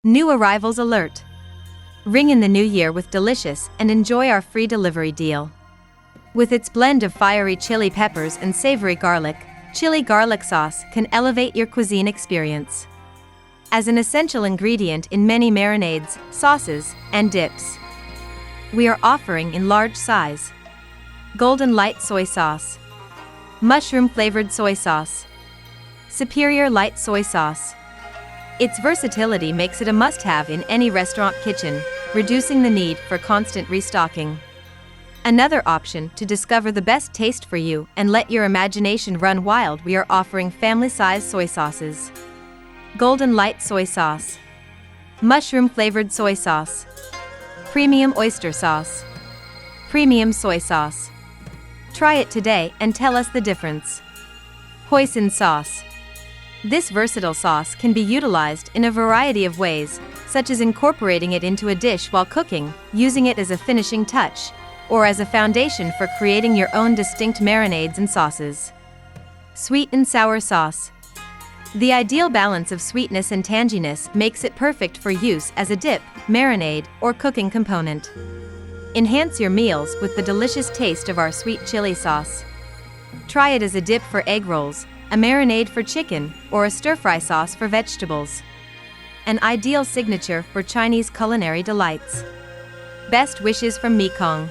New arrivals alert. Ring in the new year with delicious and enjoy our free delivery deal. With its blend of fiery chili peppers and savory garlic, chili garlic sauce can elevate your cuisine experience. As an essential ingredient in many marinades, sauces, and dips, we are offering in large size. Golden light soy sauce, mushroom flavored soy sauce, superior light soy sauce. Its versatility makes it a must-have in any restaurant kitchen, reducing the need for constant restocking. Another option to discover the best taste for you and let your imagination run wild, we are offering family-size soy sauces. Golden light soy sauce, mushroom flavored soy sauce, premium oyster sauce, premium soy sauce. Try it today and tell us the difference. Hoisin Sauce. This versatile sauce can be utilized in a variety of ways, such as incorporating it into a dish while cooking, using it as a finishing touch, or as a foundation for creating your own distinct marinades and sauces. Sweet and sour sauce. The ideal balance of sweetness and tanginess makes it perfect for use as a dip, marinade, or cooking component. Enhance your meals with the delicious taste of our sweet chili sauce. Try it as a dip for egg rolls, a marinade for chicken, or a stir-fry sauce for vegetables. An ideal signature for Chinese culinary delights. Best wishes from Mekong.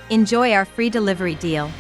Enjoy our free delivery deal.